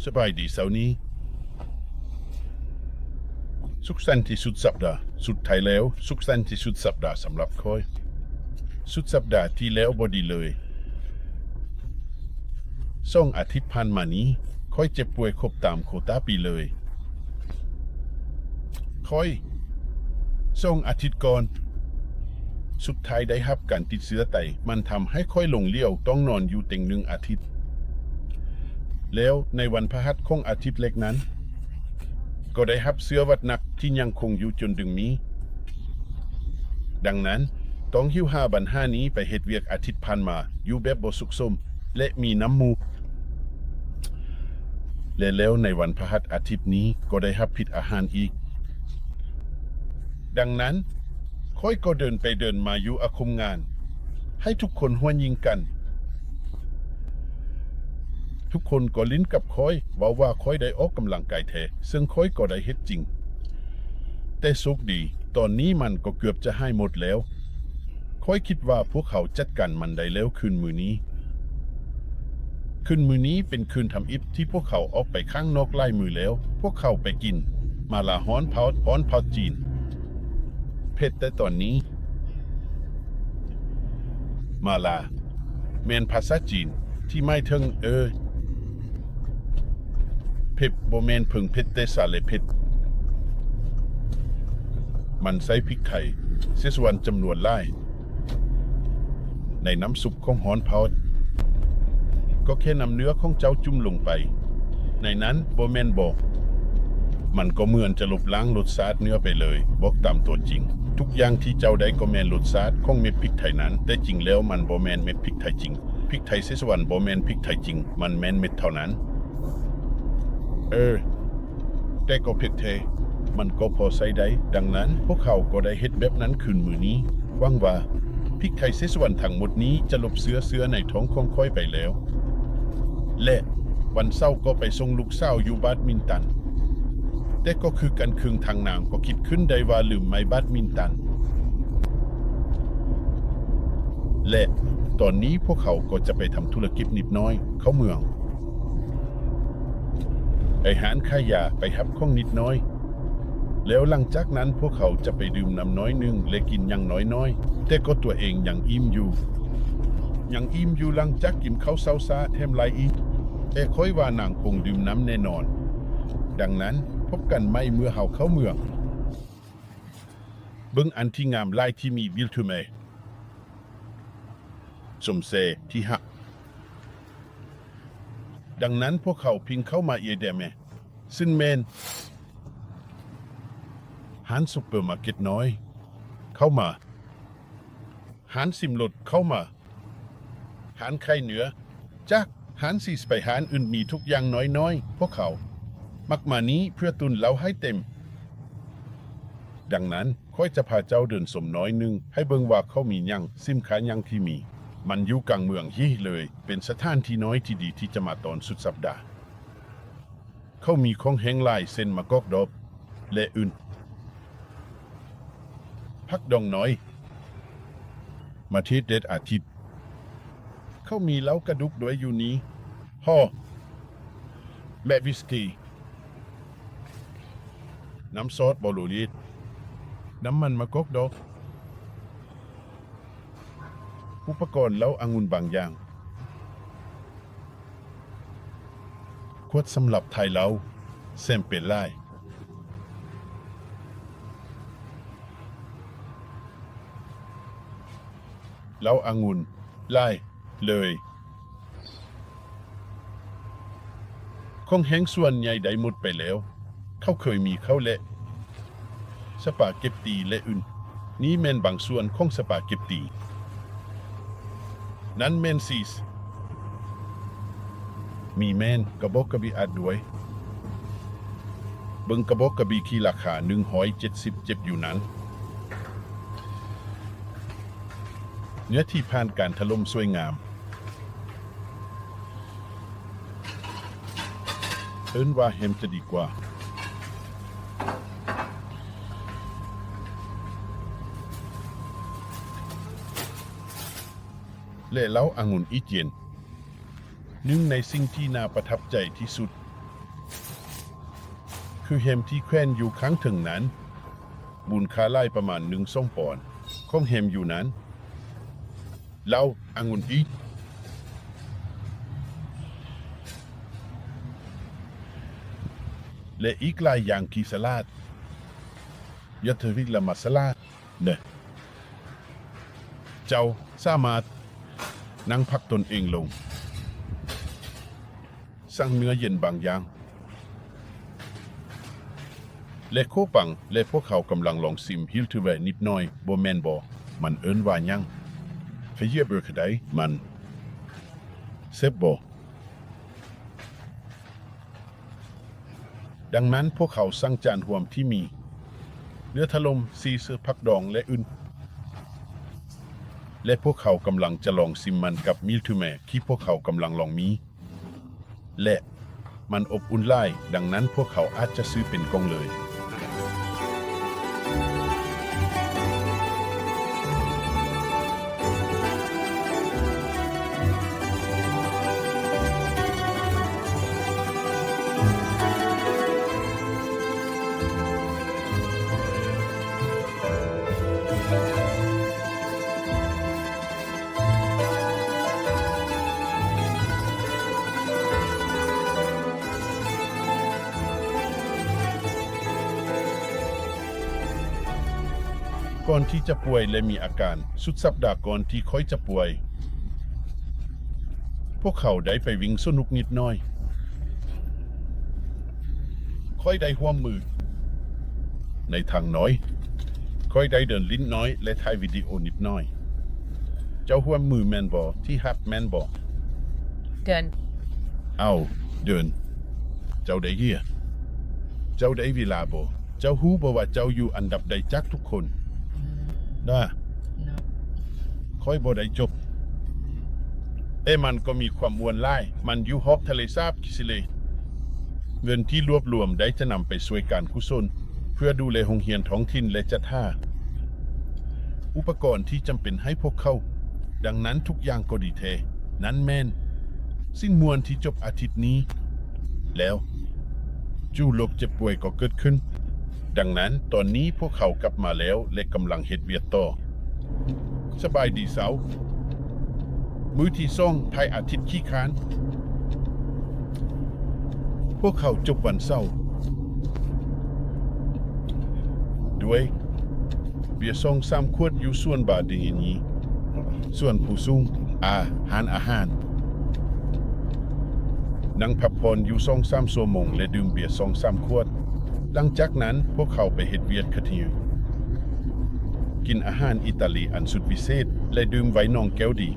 สบายดีเสาร์นี้สุขสันต์ที่สุดสัปดาห์สุดท้ายแล้วสุขสันต์ที่สุดสัปดาห์สำหรับคอยสุดสัปดาห์ที่แล้วบดีเลย2 อาทิตย์ผ่านมานี้คอยเจ็บป่วยครบตามโควตาปีเลยคอย2 อาทิตย์ก่อนสุดท้ายได้รับการติดเชื้อไตมันทำให้ค่อยลงเลี้ยวต้องนอนอยู่เต็ง1 อาทิตย์แล้วในวันพฤหัสของอาทิตย์เล็กนั้นก็ได้รับเชื้อหวัดหนักที่ยังคงอยู่จนถึงนี้ดังนั้นต้องหิ้ว5 บัน 5นี้ไปเฮ็ดเวียกอาทิตย์ผ่านมาอยู่แบบบ่สุขสมและมีน้ำมูกและแล้วในวันพฤหัสอาทิตย์นี้ก็ได้รับผิดอาหารอีกดังนั้นค่อยก็เดินไปเดินมาอยู่อาคมงานให้ทุกคนหัวยิงกันทุกคนก็ลิ้นกับค่อยว่าค่อยได้ออกกำลังกายแท้ซึ่งค่อยก็ได้เฮ็ดจริงแต่สุขดีตอนนี้มันก็เกือบจะให้หมดแล้วค่อยคิดว่าพวกเขาจัดการมันได้แล้วคืนมื้อนี้เป็นคืนทำอิฐที่พวกเขาออกไปข้างนอกไล่มือแล้วพวกเขาไปกินมาลาฮ้อนเผาจีนเผ็ดแต่ตอนนี้มาลาแม่นภาษาจีนที่ไม่ถึงเผ็ดบ่แม่นเพิ่งเผ็ดแต่สาเลเผ็ดมันใส่พริกไทยเสียส่วนจำนวนหลายในน้ำซุปของฮ้อนเผาก็แค่นำเนื้อของเจ้าจุ่มลงไปในนั้นบ่แม่นบอกมันก็เหมือนจะลบล้างรสชาติเนื้อไปเลยบอกตามตัวจริงทุกอย่างที่เจ้าได้ก็แม่นรสชาติของเม็ดพริกไทยนั้นแต่จริงแล้วมันบ่แม่นเม็ดพริกไทยจริงพริกไทยเสียส่วนบ่แม่นพริกไทยจริงมันแม่นเม็ดเท่านั้นแต่ก็เผ็ดเทมันก็พอใช้ได้ดังนั้นพวกเขาก็ได้เฮ็ดแบบนั้นคืนมื้อนี้หวังว่าพริกไทยเสียส่วนทั้งหมดนี้จะลบเชื้อในท้องของค่อยไปแล้วและวันเสาร์ก็ไปส่งลูกสาวอยู่บาดมินตันแต่ก็คือกันครึ่งทางนางก็คิดขึ้นได้ว่าลืมไม้บาดมินตันและตอนนี้พวกเขาก็จะไปทำธุรกิจนิดน้อยเข้าเมืองไปหารค่ายาไปฮับของนิดน้อยแล้วหลังจากนั้นพวกเขาจะไปดื่มน้ำน้อยนึงและกินอย่างน้อยแต่ก็ตัวเองยังอิ่มอยู่หลังจากกินข้าวเช้าซาแถมหลายอีกแต่ค่อยว่านางคงดื่มน้ำแน่นอนดังนั้นพบกันไม่เมื่อเฮาเข้าเมืองเบิ่งอันที่งามลายที่มีบิลทูเมสมเสที่หักดังนั้นพวกเขาพิงเข้ามาเอเดเมซึ่งเมนหานซุปเปอร์มาร์เก็ตน้อยเข้ามาหานซิมรถเข้ามาหานไข่เหนือจากหานซีสไปหานอื่นมีทุกอย่างน้อยพวกเขามักมานี้เพื่อตุนเราให้เต็มดังนั้นค่อยจะพาเจ้าเดินสมน้อยนึงให้เบิ่งว่าเขามียังซิมค้ายังที่มีมันอยู่กลางเมืองยี่เลยเป็นสถานที่น้อยที่ดีที่จะมาตอนสุดสัปดาห์เขามีของแห้งลายเส้นมะกอกดอบและอื่นพักดองน้อยมาที่เด็ดอาทิตย์เขามีเหล้ากระดุกด้วยอยู่นี้ห่อและวิสกี้น้ำซอสบอลูลีดน้ำมันมะกอกดอกอุปกรณ์เหล้าองุ่นบางอย่างขวดสำหรับไทยเหล้าแซมเปญไล่เหล้าองุ่นไล่เลยของแห้งส่วนใหญ่ได้หมดไปแล้วเขาเคยมีข้าวและสปาเกตตีและอื่นนี้แม่นบางส่วนของสปาเกตตีนั้นแม่นซีสมีแม่นกระบอกกระบี่อัดด้วยเบิ่งกระบอกกระบี่ที่ราคา177อยู่นั้นเนื้อที่ผ่านการถล่มสวยงามว่าแฮมจะดีกว่าและเหล้าองุ่นอีเจียนหนึ่งในสิ่งที่น่าประทับใจที่สุด คือแฮมที่แขวนอยู่ข้างถึงนั้นมูลค่าไล่ประมาณ1-2 ปอนด์ของแฮมอยู่นั้นเหล้าองุ่นอีกและอีกหลายอย่างที่สลัดยาเทวิกละมาสลาเนี่ยเจ้าสามารถนั่งพักตนเองลงสั่งเนื้อเย็นบางอย่างและโคปังและพวกเขากำลังลองซิมฮิลทูเวนิดหน่อยโบแมนบอมันเอิ้นว่ายังขยี้เบอร์ขดายมันเซฟบอดังนั้นพวกเขาสั่งจานรวมที่มีเนื้อทะลมซีเสือผักดองและอื่นและพวกเขากำลังจะลองซิมมันกับมิลทูแมที่พวกเขากำลังลองมีและมันอบอุ่นไล่ดังนั้นพวกเขาอาจจะซื้อเป็นกล่องเลยก่อนที่จะป่วยและมีอาการสุดสัปดาห์ก่อนที่ค่อยจะป่วยพวกเขาได้ไปวิ่งสนุกนิดหน่อยค่อยได้ห่วมมือในทางน้อยค่อยได้เดินลิ้นน้อยและถ่ายวิดีโอนิดหน่อยเจ้าห่วมมือแมนบอที่ฮับแมนบอเดินเอาเดินเจ้าได้เหี้ยเจ้าได้เวลาบอเจ้าฮู้บ่ว่าเจ้าอยู่อันดับใดจากทุกคนนะค่อยบ่ได้จบมันก็มีความมวลไล่มันอยู่ฮอกทะเลสาบกิซิเลเงินที่รวบรวมได้จะนำไปช่วยการกุศลเพื่อดูแลโรงเรียนท้องถิ่นและจัดหาอุปกรณ์ที่จำเป็นให้พวกเขาดังนั้นทุกอย่างก็ดีแท้นั้นแม่นสิ่งมวลที่จบอาทิตย์นี้แล้วจู่โรคเจ็บป่วยก็เกิดขึ้นดังนั้นตอนนี้พวกเขากลับมาแล้วและกำลังเฮ็ดเวียกต่อสบายดีเสามื้อที่ซ่องภายอาทิตย์ขี้ค้านพวกเขาจบวันเสาร์ด้วยเบียร์ซ่อง3 ขวดอยู่ส่วนบาดีนี้ส่วนผู้สูงอาหารนั่งพักผ่อนอยู่2-3 ชั่วโมงและดื่มเบียร์2-3 ขวดหลังจากนั้นพวกเขาไปเฮ็ดเวียกคทีกินอาหารอิตาลีอันสุดวิเศษและดื่มไวน์น้องแก้วดี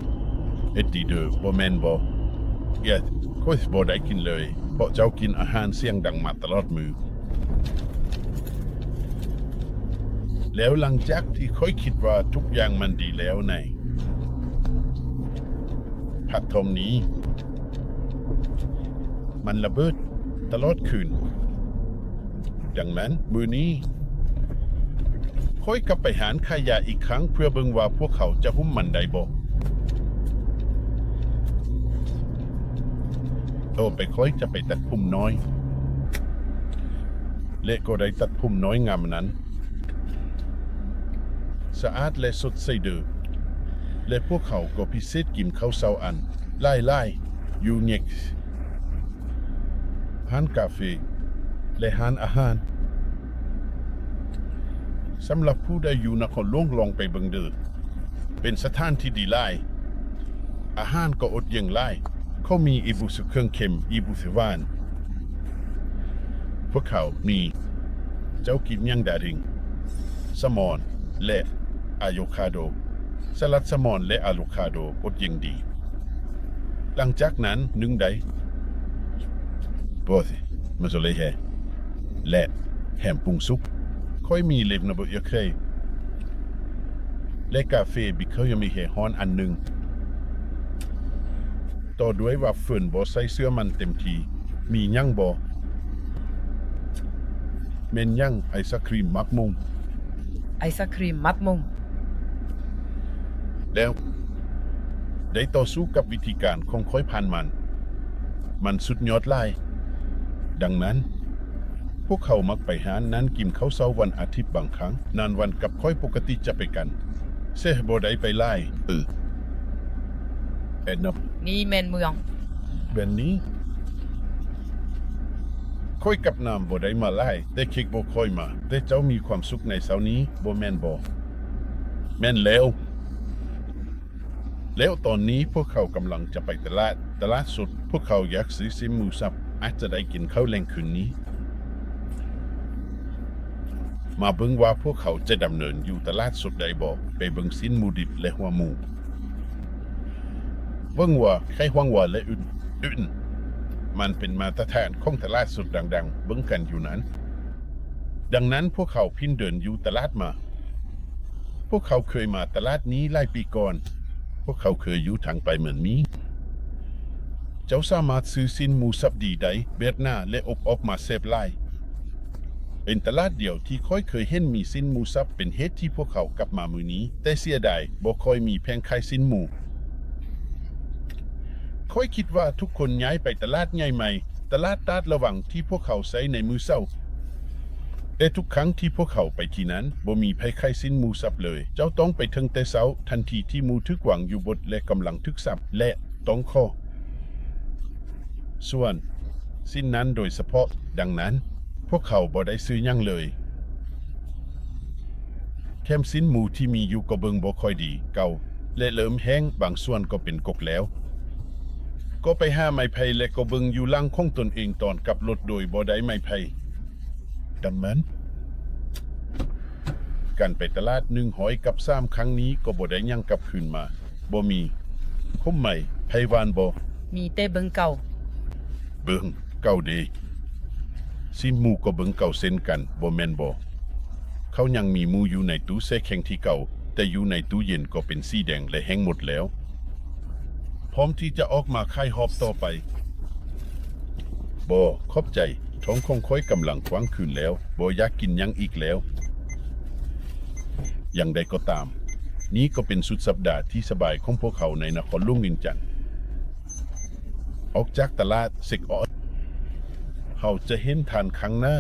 เอ็ดดีเดอร์บ่แม่นบ่ค่อยบ่ได้กินเลยเพราะเจ้ากินอาหารเสียงดังมาตลอดมือแล้วหลังจากที่ค่อยคิดว่าทุกอย่างมันดีแล้วในพัดทมนี้มันระเบิดตลอดคืนดังนั้นมื้อนี้ค่อยกลับไปหาขายาอีกครั้งเพื่อเบิ่งว่าพวกเขาจะหุ้มมันได้บ่ไปค่อยจะไปตัดพุ่มน้อยและก็ได้ตัดพุ่มน้อยงามนั้นสะอาดและสดใสเด้อและพวกเขาก็พิเศษกินข้าวเช้าอันไล่ยูเน็กร้านกาแฟและร้านอาหารสำหรับผู้ใดอยู่นครหลวงลองไปเบิ่งเด้อเป็นสถานที่ดีหลายอาหารก็อดเยี่ยงหลายเขามีอีบุสเครื่องเค็มอีบุสหวานพวกเขามีเจ้ากินยังดาริงสมอนและอะโวคาโดสลัดสมอนและอะโวคาโดอดเยี่ยงดีหลังจากนั้นนึ่งได้บ่สิมาโซเลแฮและแฮมปรุงสุกค่อยมีเล็บนะบ่อยเคยและกาแฟบิเขายังมีแห่ฮ้อนอันหนึ่งต่อด้วยว่าเฟิร์นบ่ใส่เสื้อมันเต็มทีมียั่งบ่เมนยั่งไอศครีมมักมุงไอศครีมมักมุงแล้วได้ต่อสู้กับวิธีการของค่อยพันมันสุดยอดไล่ดังนั้น พวกเขามักไปหานั้นกินข้าวเช้าวันอาทิตย์บางครั้งนานวันกับค่อยปกติจะไปกันเสบ่ได้ไปไล่แอนนับ นี่แม่นเมือง แบบนี้ค่อยกับน้ำบ่ได้มาไล่แต่คิกบ่ค่อยมาแต่เจ้ามีความสุขในเช้านี้บ่แม่นบ่แม่นแล้วตอนนี้พวกเขากำลังจะไปตลาดสดพวกเขาอยากซื้อซิมหมูสับอาจจะได้กินข้าวแรงคืนนี้มาเบิ่งว่าพวกเขาจะดำเนินอยู่ตลาดสดใดบ่ไปเบิ่งสิ้นหมูดิบและหัวหมูเบิ่งว่าไข่หวงว่าและอื่นมันเป็นมาตรฐานของตลาดสดดังๆเบิ่งกันอยู่นั้นดังนั้นพวกเขาพินเดินอยู่ตลาดมาพวกเขาเคยมาตลาดนี้หลายปีก่อนพวกเขาเคยอยู่ทางไปเหมือนนี้เจ้าสามารถซื้อสิ้นหมูสับดีใดเบ็ดหน้าและอบมาเซฟไล่เป็นตลาดเดียวที่ค่อยเคยเห็นมีสิ้นหมูสับเป็นเหตุที่พวกเขากลับมามือนี้แต่เสียดายบ่ค่อยมีแผงขายสิ้นหมูค่อยคิดว่าทุกคนย้ายไปตลาดใหญ่ใหม่ตลาดตาดระหว่างที่พวกเขาใช้ในมือเศร้าแต่ทุกครั้งที่พวกเขาไปที่นั้นบ่มีไผขายสิ้นหมูสับเลยเจ้าต้องไปถึงแต่เช้าทันทีที่หมูทึกวางอยู่บนและกำลังทึกสับและต้องคอส่วนสิ้นนั้นโดยเฉพาะดังนั้นพวกเขาบ่ได้ซื้อหยังเลยแถมสิ้นหมูที่มีอยู่ก็เบิ่งบ่ค่อยดีเก่าและเริ่มแห้งบางส่วนก็เป็นกกแล้วก็ไปหาไม้ไผ่และก็เบิ่งอยู่หลังของตนเองตอนกลับรถโดยบ่ได้ไม้ไผ่ดังนั้นการไปตลาด100กับ3ครั้งนี้ก็บ่ได้หยังกลับคืนมาบ่มีคมใหม่ไผวานบ่ มีแต่เบิงเก่า เบิ่งเก่าเดซิหมูก็เบิ่งเก่าเส้นกันบ่แม่นบ่เขายังมีหมูอยู่ในตู้แช่แข็งที่เก่าแต่อยู่ในตู้เย็นก็เป็นสีแดงและแห้งหมดแล้วพร้อมที่จะออกมาค่ายหอบต่อไปบ่ขอบใจท้องของค่อยกำลังกว้างขึ้นแล้วบ่อยากกินหยังอีกแล้วอย่างใดก็ตามนี้ก็เป็นสุดสัปดาห์ที่สบายของพวกเขาในนครหลวงเวียงจันทน์ออกจากตลาดเซกออดเขาจะเห็นทานครั้งหน้า